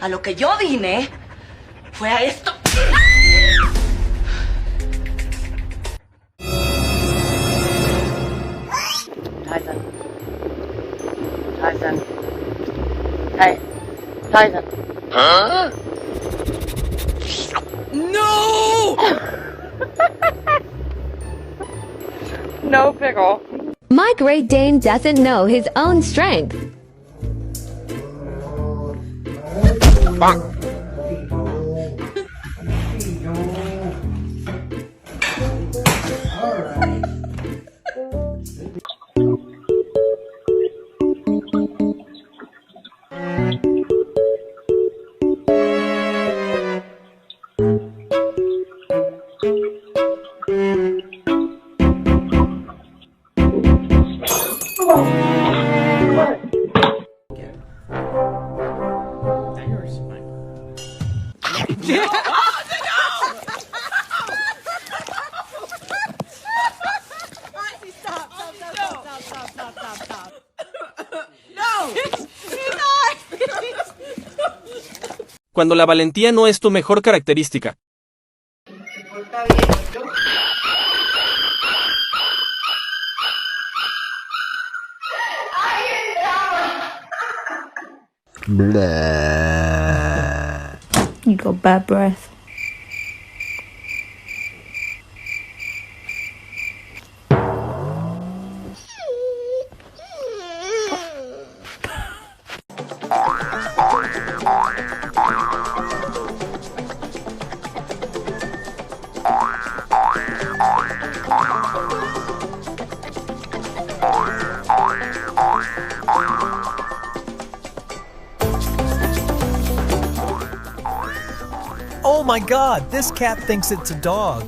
A lo que yo vine fue a esto. Tyson. Tyson. Hey. Tyson. Huh? No! No pickle. My Great Dane doesn't know his own strength. Bonk. Cuando la valentía no es tu mejor característica. You got bad breath. Oh my God, this cat thinks it's a dog.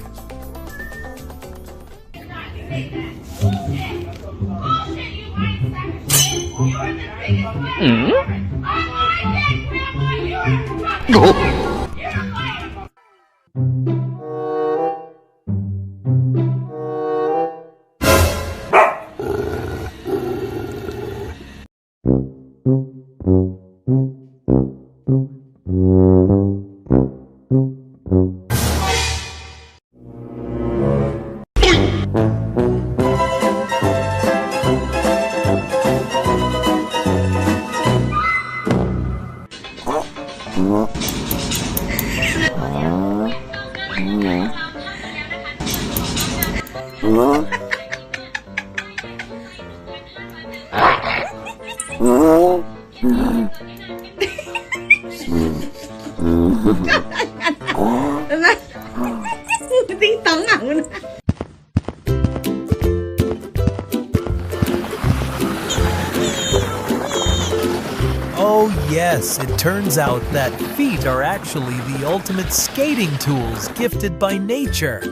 Oh yes, it turns out that feet are actually the ultimate skating tools gifted by nature.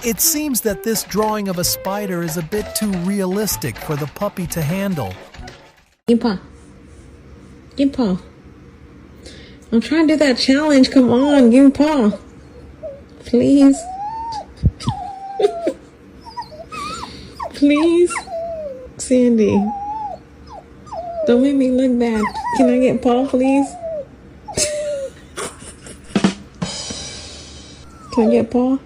It seems that this drawing of a spider is a bit too realistic for the puppy to handle. Give paw. Give paw. I'm trying to do that challenge. Come on, give me paw. Please. Please. Sandy. Don't make me look bad. Can I get paw, please? Can I get paw?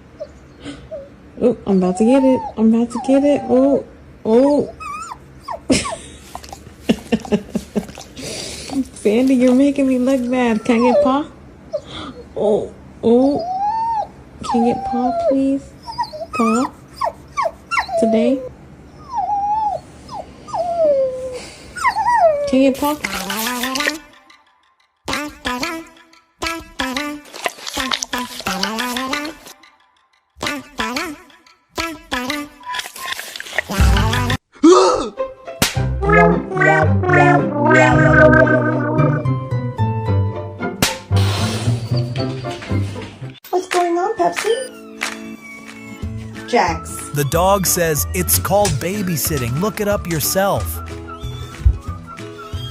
Oh, I'm about to get it. I'm about to get it. Oh, oh. Sandy, you're making me look bad. Can I get paw? Oh, oh. Can I get paw, please? Paw? Today? Can I get paw? What's going on, Pepsi? Jax. The dog says it's called babysitting. Look it up yourself.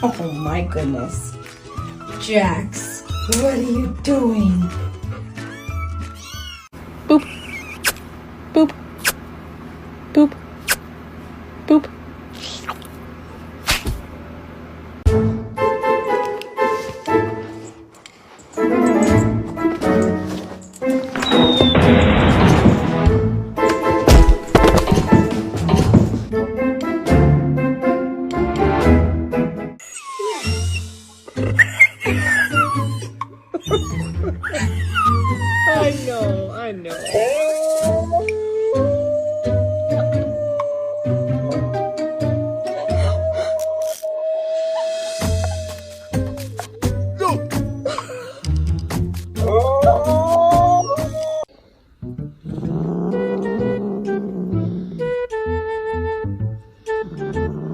Oh my goodness. Jax. What are you doing? Boop. Boop. Boop. Boop. I know.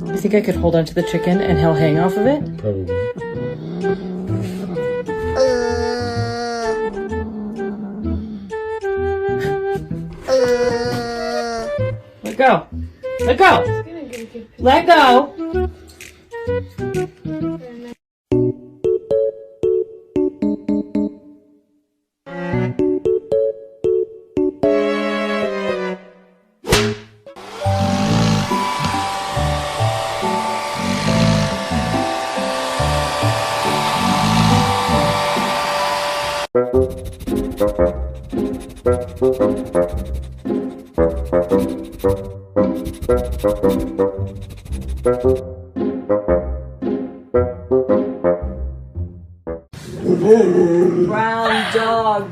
You think I could hold onto the chicken and he'll hang off of it? Probably. Let go. Let go. Let go.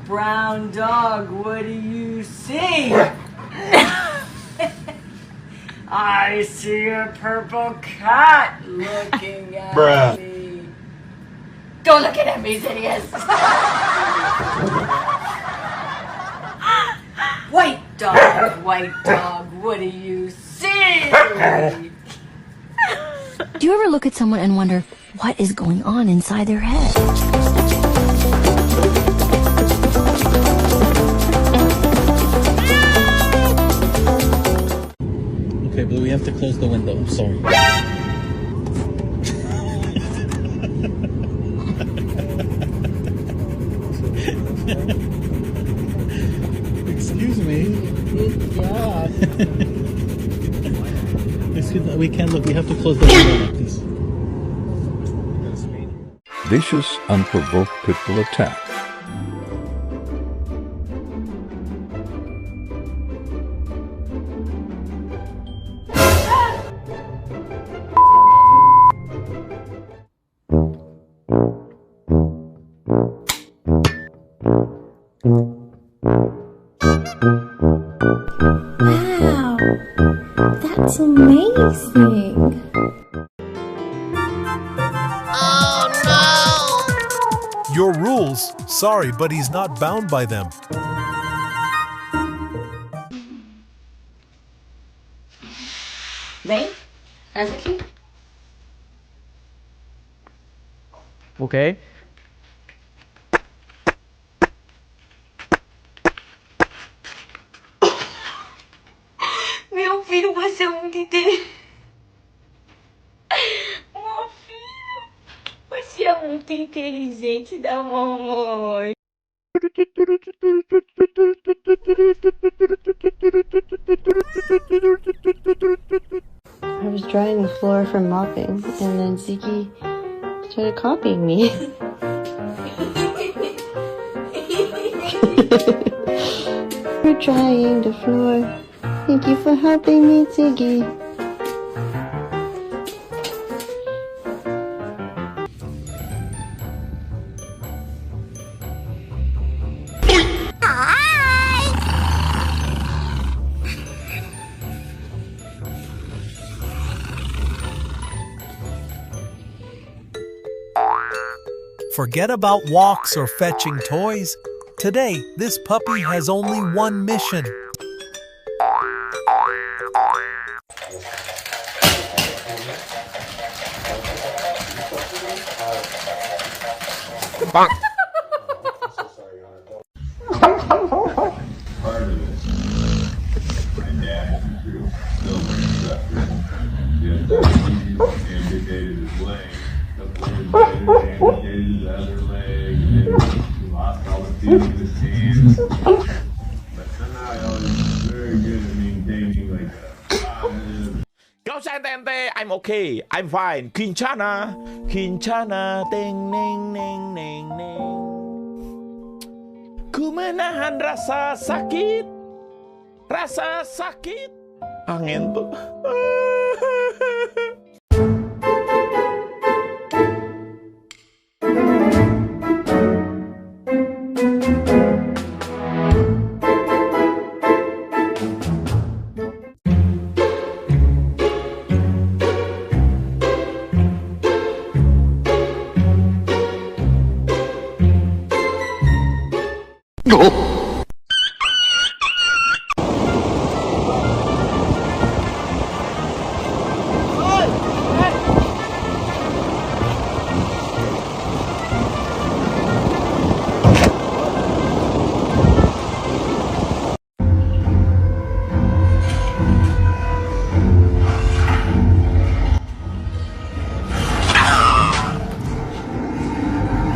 Brown dog, what do you see? I see a purple cat looking at me. Don't look at me, Sidious. White dog, what do you see? Do you ever look at someone and wonder what is going on inside their head? Okay, but we have to close the window. I'm sorry. Excuse me. Good job. Excuse me, we can't look. We have to close the window, please. Vicious, unprovoked pit bull attack. Wow, that's amazing. Your rules. Sorry, but he's not bound by them. Rain? As a key? Okay. Meu filho, você é muito inteligente. Meu filho, você é muito inteligente da mamãe. I was drying the floor from mopping, and then Ziki started copying me. We're drying the floor. Thank you for helping me, Ziggy. Forget about walks or fetching toys. Today, this puppy has only one mission. Part of it. My dad still brings up. He amputated his leg. Amputated his other leg. He lost all the feet in his hands. But somehow he was very good at maintaining like a positive. Go Santente, I'm okay, I'm fine. Kinchana, Kinchana, ting, ning, ning, ning, ning. Ku menahan rasa sakit, angin tuh.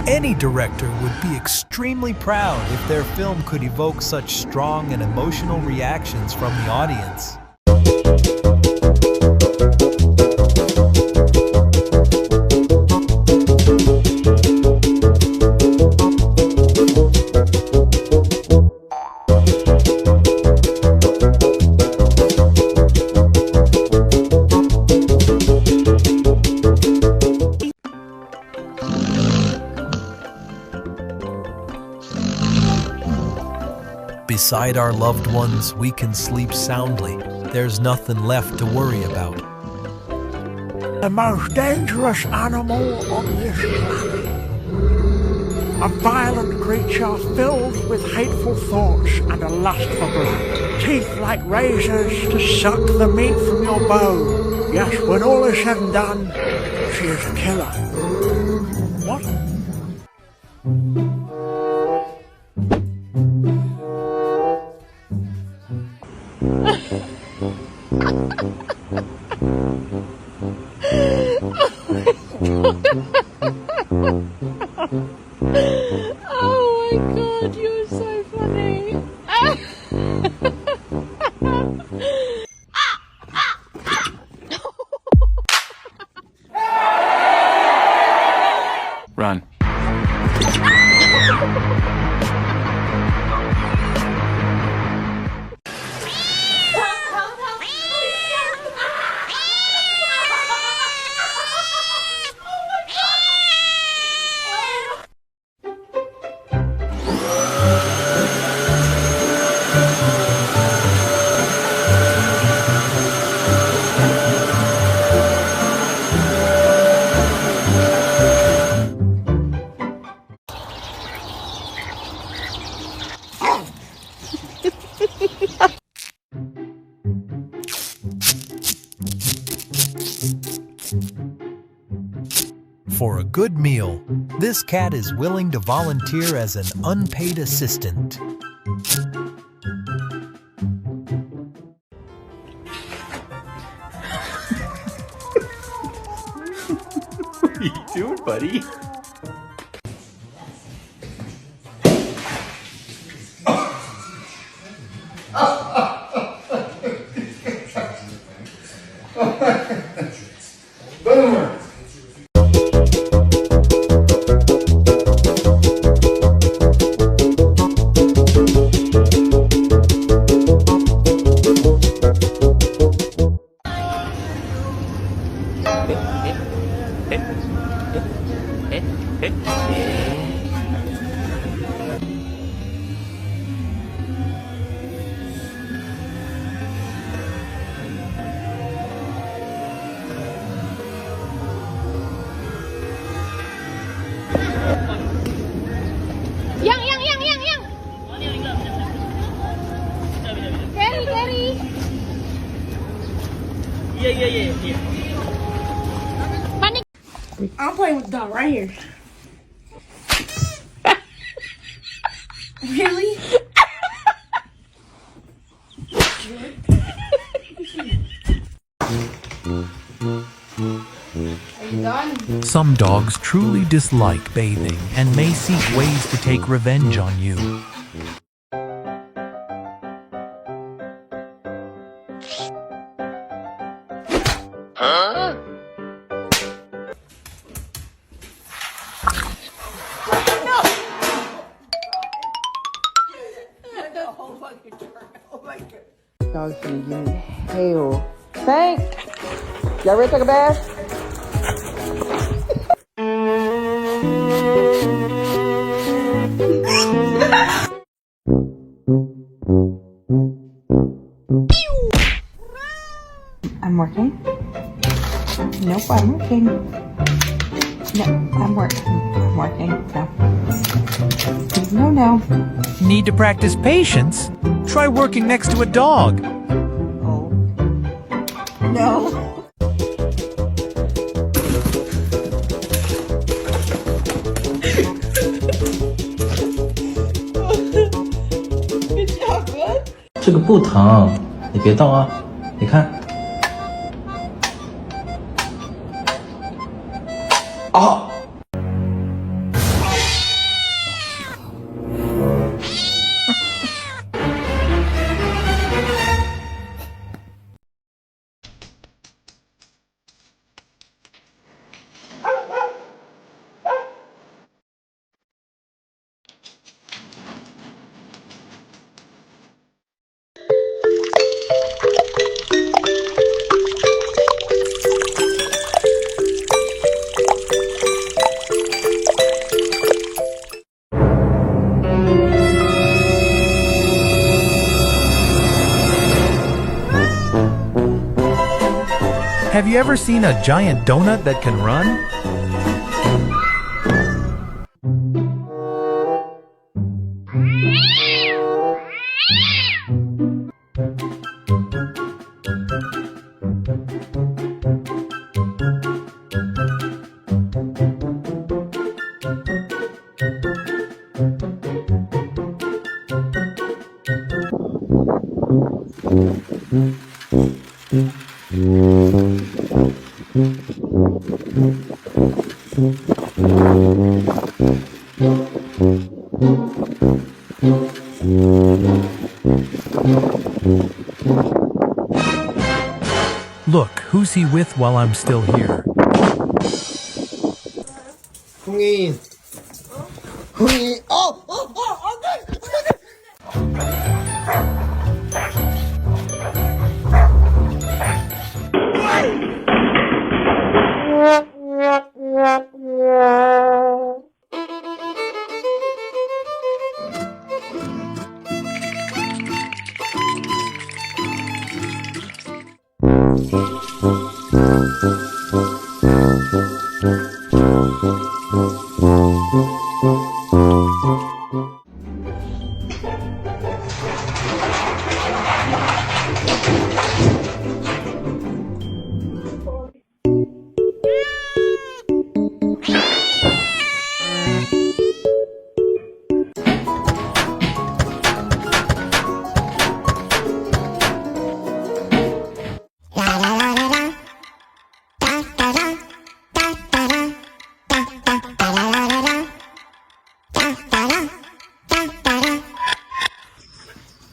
Any director would be extremely proud if their film could evoke such strong and emotional reactions from the audience. Beside our loved ones, we can sleep soundly. There's nothing left to worry about. The most dangerous animal on this planet. A violent creature filled with hateful thoughts and a lust for blood. Teeth like razors to suck the meat from your bone. Yes, when all is said and done, she is a killer. What? Oh my god, you're so funny. Run. For a good meal, this cat is willing to volunteer as an unpaid assistant. What are you doing, buddy? I'm playing with the dog right here. Really? Are you done? Some dogs truly dislike bathing and may seek ways to take revenge on you. Huh? Dogs gonna give me hell. Thank. Y'all ready to take a bath? I'm working. Nope, I'm working. No, I'm working. I'm working. No. No. Need to practice patience? Try working next to a dog. No. Good job, bud. 这个不疼，你别动啊！你看，啊！ Have you ever seen a giant donut that can run? Look, who's he with while I'm still here? 홍이. 홍이.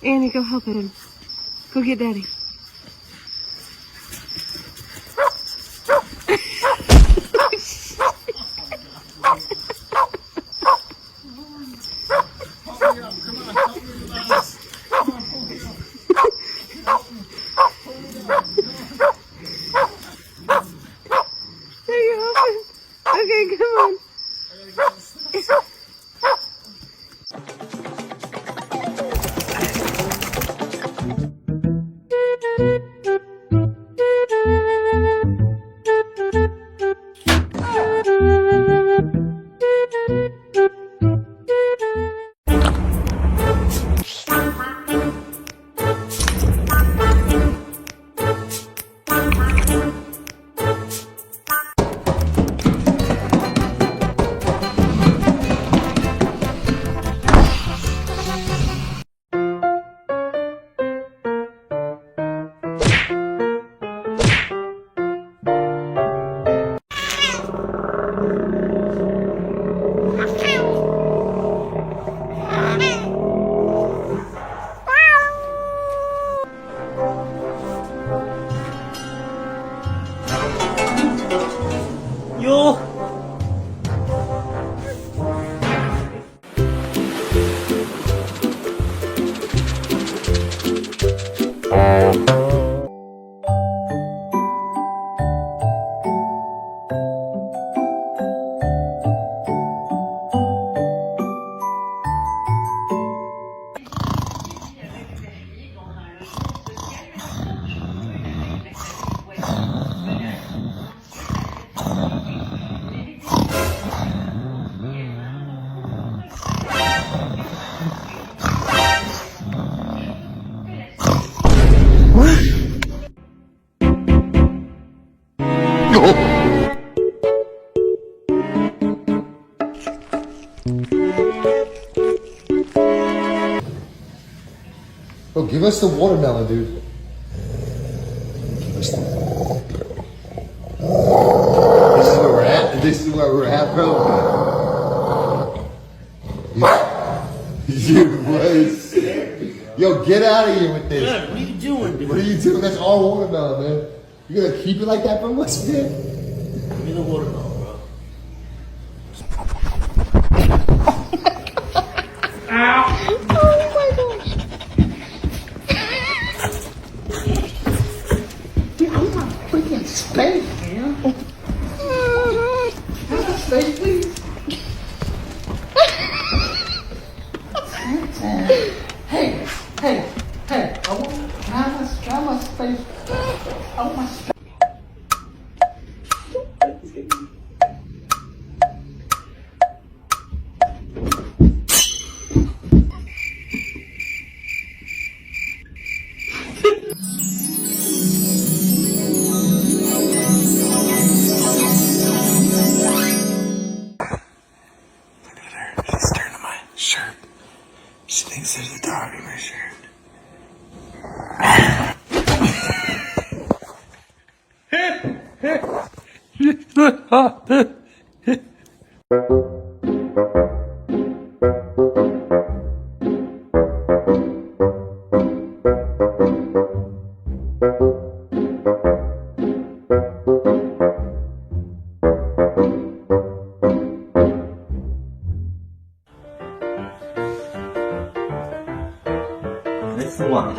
Annie, go help him. Go get Daddy. There you help him. Okay, come on. Bro, give us the watermelon, dude. Give us the... This is where we're at? This is where we're at, bro? You was... Yo, get out of here with this. What are you doing, dude? What are you doing? That's all watermelon, man. You gonna keep it like that from us, man? Give me the watermelon, bro. Ow! Oh my gosh. Dude, I'm not freaking space, man. Space, please. Hey, I want my space. I want my space. She's staring at my shirt. She thinks there's a dog in my shirt. Lesson 1.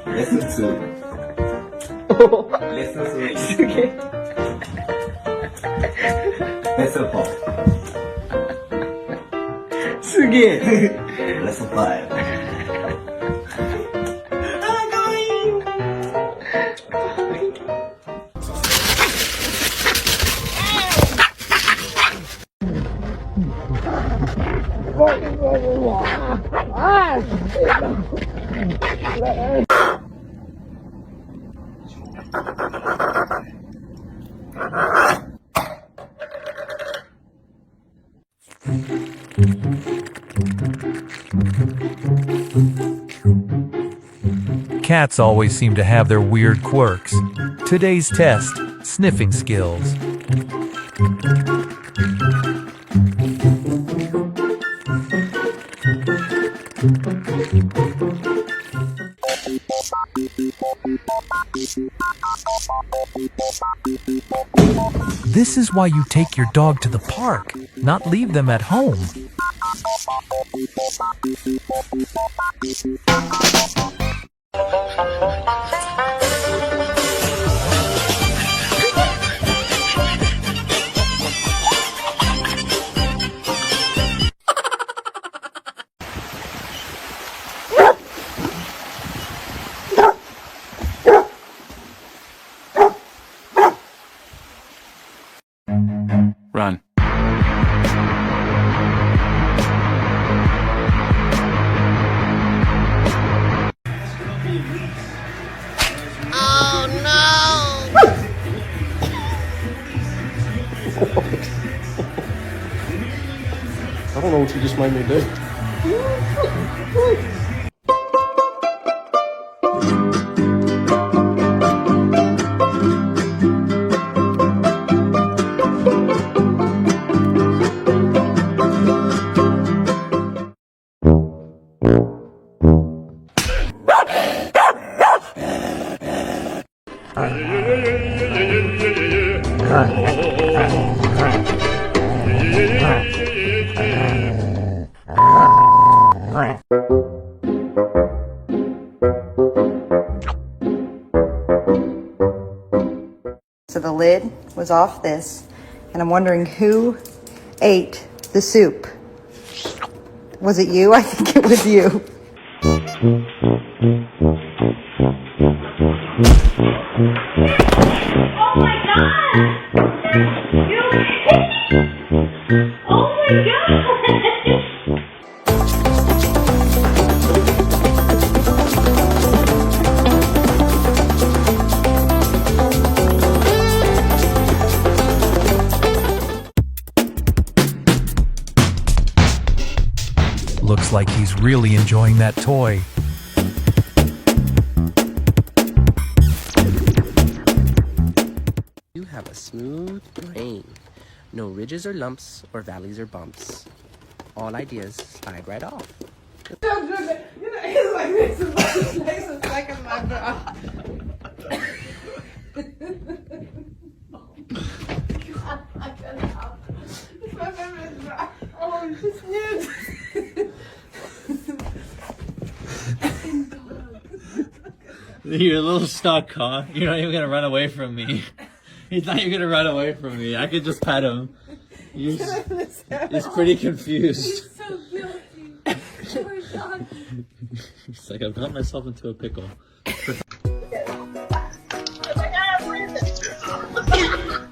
Lesson 2. Lesson 3. Lesson 4. すげえ。 Lesson 5. Cats always seem to have their weird quirks. Today's test, sniffing skills. This is why you take your dog to the park, not leave them at home. Run. Oh no! I don't know what you just made me do. lid was off this, and I'm wondering who ate the soup. Was it you? I think it was you. Oh my god! You oh my god! Looks like he's really enjoying that toy. You have a smooth brain. No ridges or lumps or valleys or bumps. All ideas slide right off. You know, it's like this is like in my bra. Oh, just huge. You're a little stuck, huh? You're not even gonna run away from me. He's not even gonna run away from me. I could just pet him. He's pretty confused. He's so guilty. Poor dog. He's like, I've got myself into a pickle.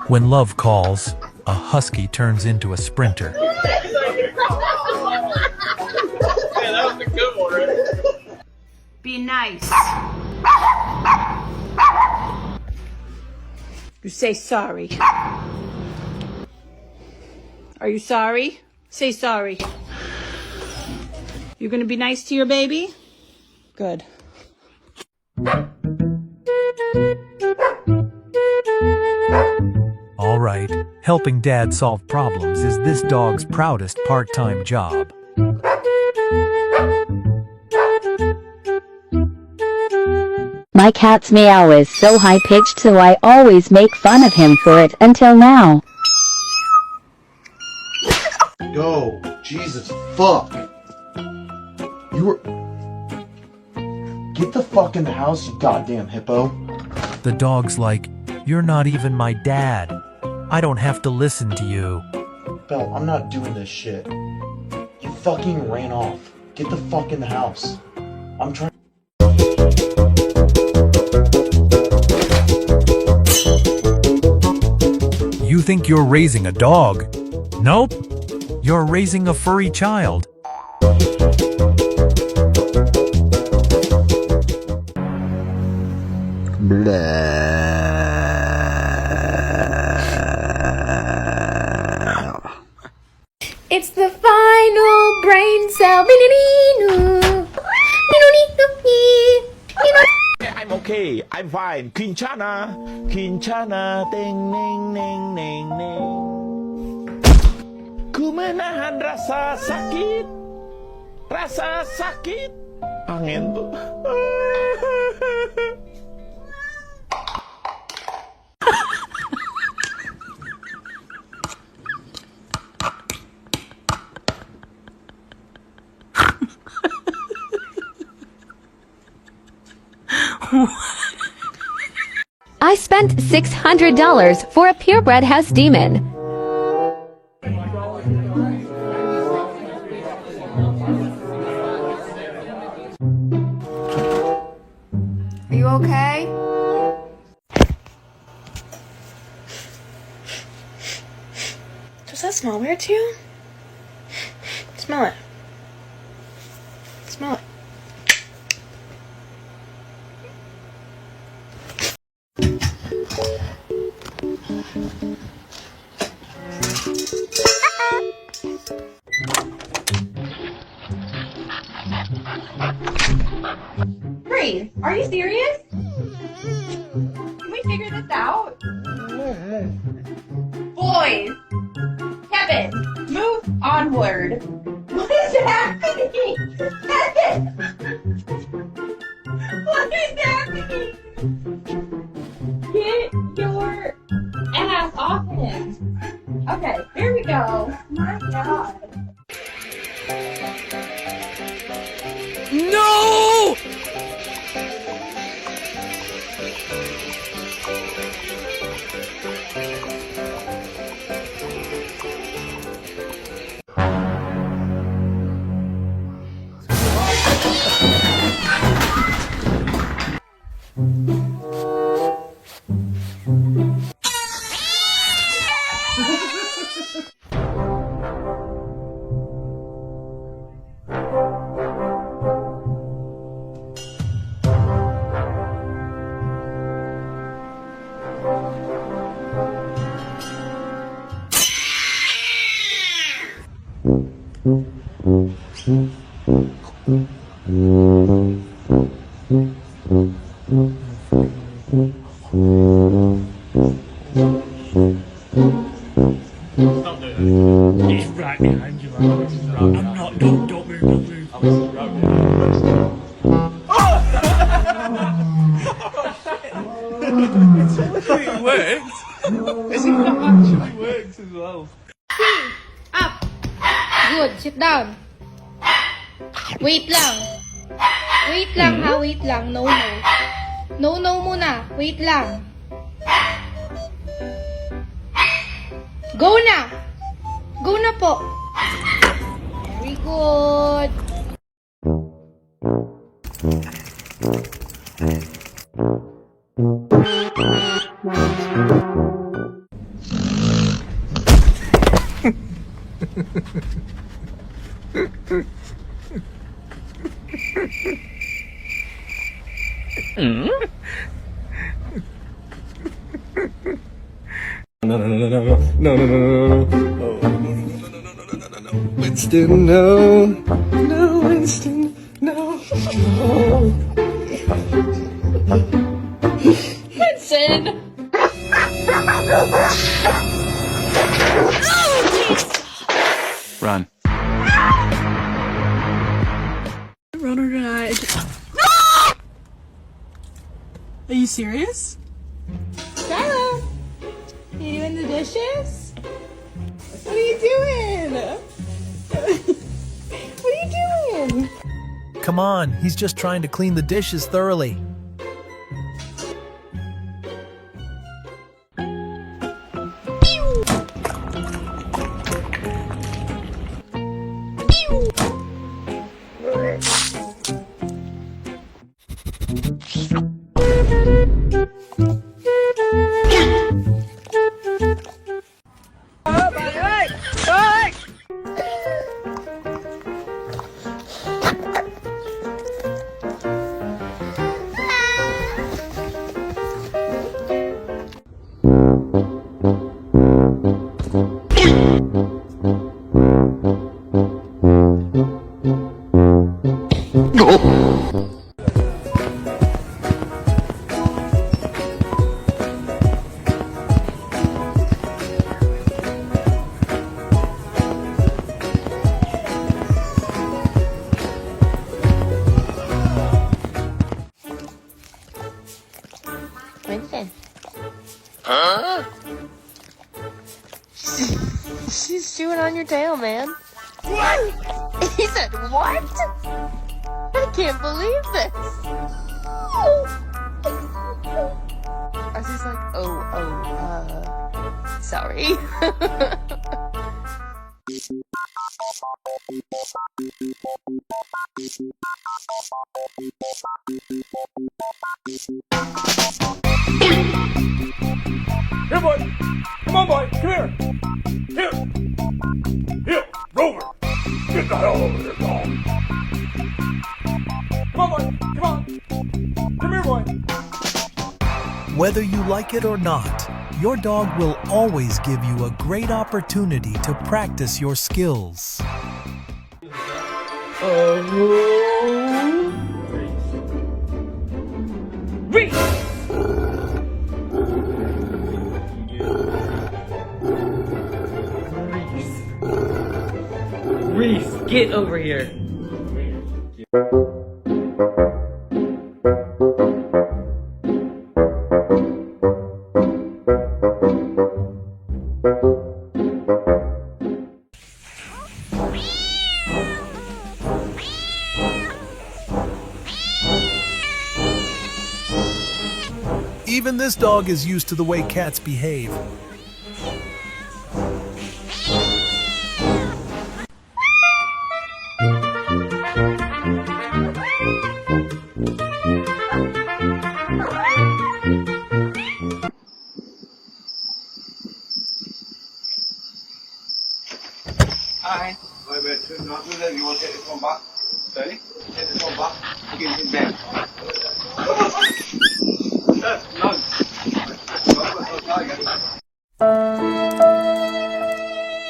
When love calls, a husky turns into a sprinter. Yeah, that was a good one, right? Be nice. You say sorry. Are you sorry? Say sorry. You're gonna be nice to your baby? Good. All right, helping dad solve problems is this dog's proudest part-time job. My cat's meow is so high-pitched, so I always make fun of him for it until now. Go. Jesus, fuck. You were... Get the fuck in the house, you goddamn hippo. The dog's like, "You're not even my dad. I don't have to listen to you." Belle, I'm not doing this shit. You fucking ran off. Get the fuck in the house. I'm trying... You think you're raising a dog? Nope. You're raising a furry child. It's the final brain cell. I'm okay. I'm fine. Quinchana. Quinchana. Ting, ning, ning, ning, ning. Ku menahan rasa sakit. Rasa sakit. Angin tuh. I spent $600 for a purebred house demon. Are you okay? Does that smell weird to you? Smell it. Smell it. Breathe. Are you serious? Can we figure this out? Boys! Kevin, move onward. What is happening? Kevin! What is happening? Get your ass off him. Okay, here we go. My God. No! He's right behind you, man. I'm not, don't move. It works. It actually works as well. Up. Good. Sit down. Wait lang. Wait lang ha, wait lang. No. No muna. Wait lang. Go na. Go na po. Very good. Winston, no. No, Winston, no. Winston. Run. Runner died. Are you serious? Skylar, you doing the dishes? What are you doing? What are you doing? Come on, he's just trying to clean the dishes thoroughly. Winston. Huh? She's chewing on your tail, man. What? He said, what? I can't believe this. I was just like, sorry. Here, boy. Come on, boy. Come here. Here. Here. Rover. Get the hell over here, dog. Come on, boy. Come on. Come here, boy. Whether you like it or not, your dog will always give you a great opportunity to practice your skills. Reese, get over here. Even this dog is used to the way cats behave. Hi. Wait a minute. Not do that. You want to take this one back? Ready? Take this one back. Give it back.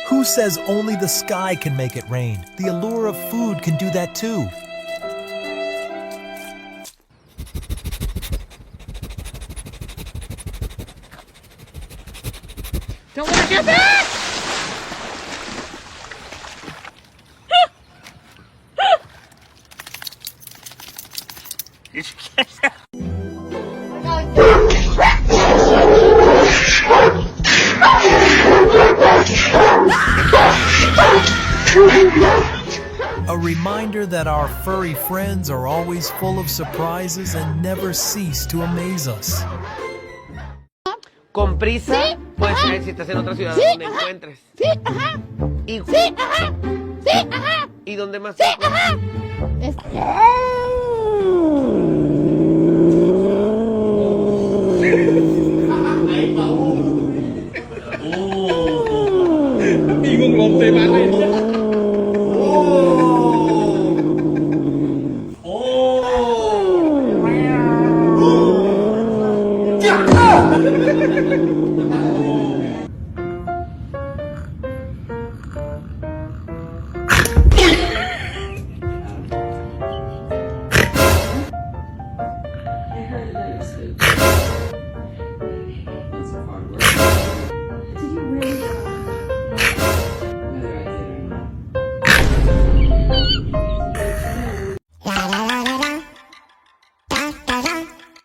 Who says only the sky can make it rain? The allure of food can do that too. Don't let her get back! A reminder that our furry friends are always full of surprises and never cease to amaze us. Con prisa, puedes saber si estás en otra ciudad donde encuentres. Sí, ajá. Y, Sí, ajá. Sí, ajá. ¿Y dónde más? Sí, ajá. Bingung lonte mana ini?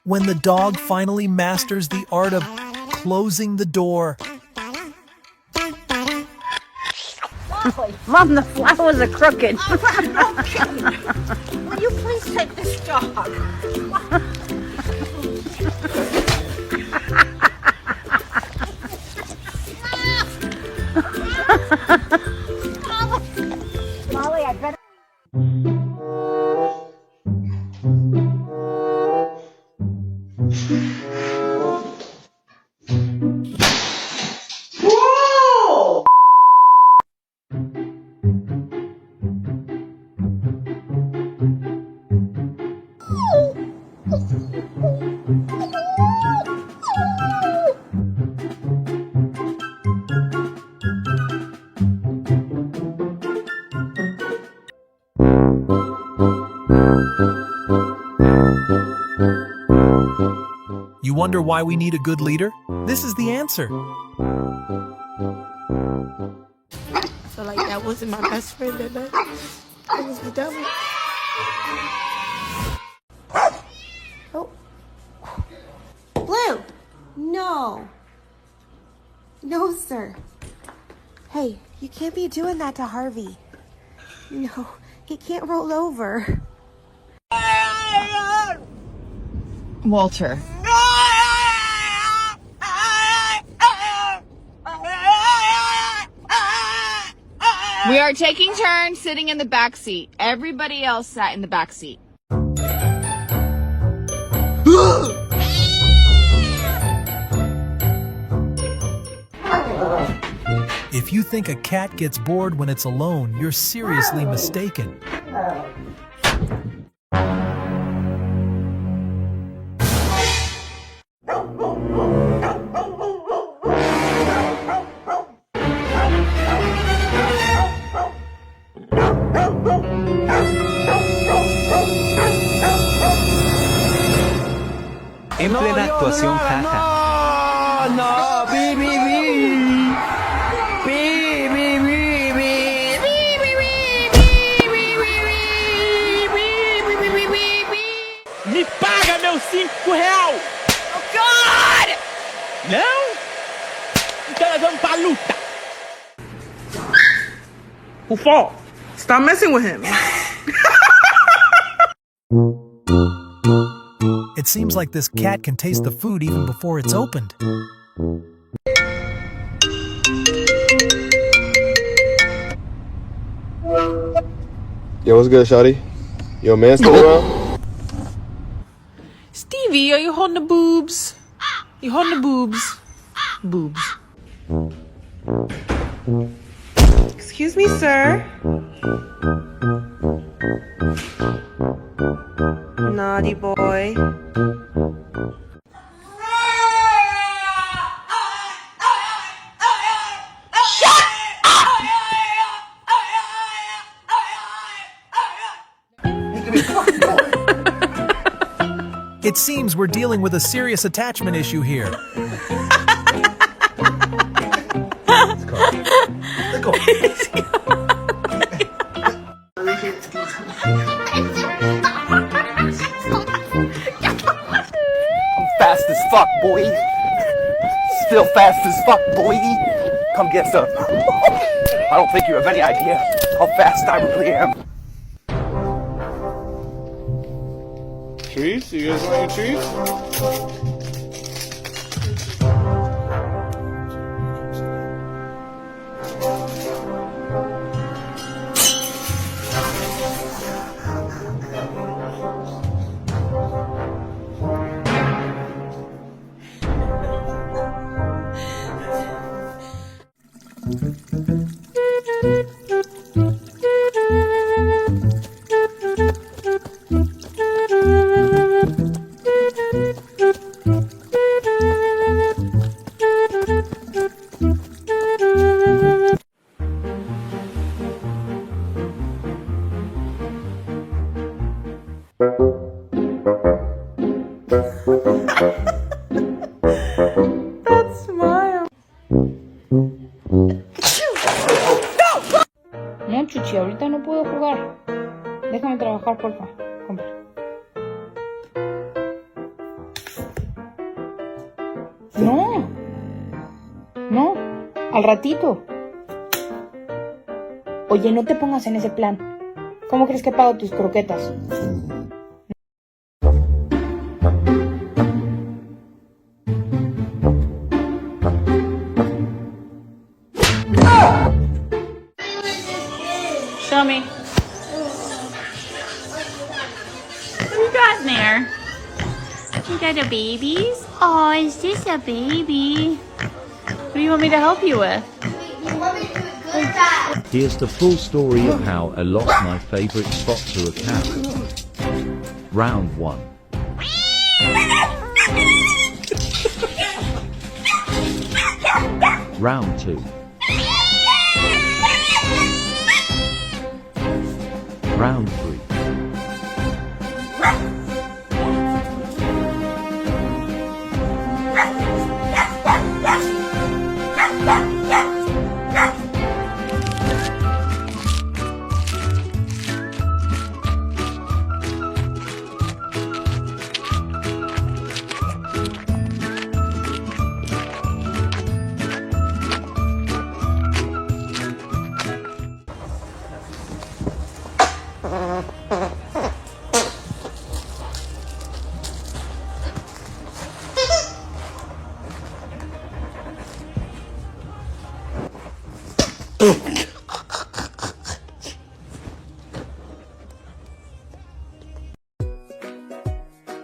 When the dog finally masters the art of closing the door. Mom, the flowers are crooked. Will you please take this dog? Molly, I better. You wonder why we need a good leader? This is the answer. I feel like that wasn't my best friend that night. It was the devil. Oh. Blue! No. No, sir. Hey, you can't be doing that to Harvey. No, he can't roll over. Walter. We are taking turns sitting in the back seat. Everybody else sat in the back seat. If you think a cat gets bored when it's alone, you're seriously mistaken. En plena actuación, jaja. No, Me paga meus R$5! Oh, God! Não? Então nós vamos pra luta! Ufo, stop messing with him. It seems like this cat can taste the food even before it's opened. Yo, what's good, shawty? Yo, man still around? Stevie, are you holding the boobs? You holding the boobs? Boobs. Excuse me, sir. Naughty boy. Shut up! It seems we're dealing with a serious attachment issue here. Let go. I'm fast as fuck, boy. Still fast as fuck, boy. Come get some. I don't think you have any idea how fast I really am. Treats? You guys want your treats? That smile. No, Chuchi, ahorita no puedo jugar. Déjame trabajar, porfa. Compra. No. No. Al ratito. Oye, no te pongas en ese plan. ¿Cómo crees que pago tus croquetas? Show me. What you got in there? You got a babies? Oh, is this a baby? What do you want me to help you with? Here's the full story of how I lost my favorite spot to a cat. Round 1. Round 2. Round 3.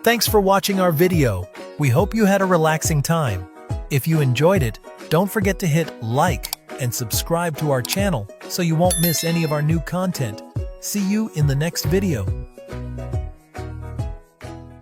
Thanks for watching our video. We hope you had a relaxing time. If you enjoyed it, don't forget to hit like and subscribe to our channel so you won't miss any of our new content. See you in the next video.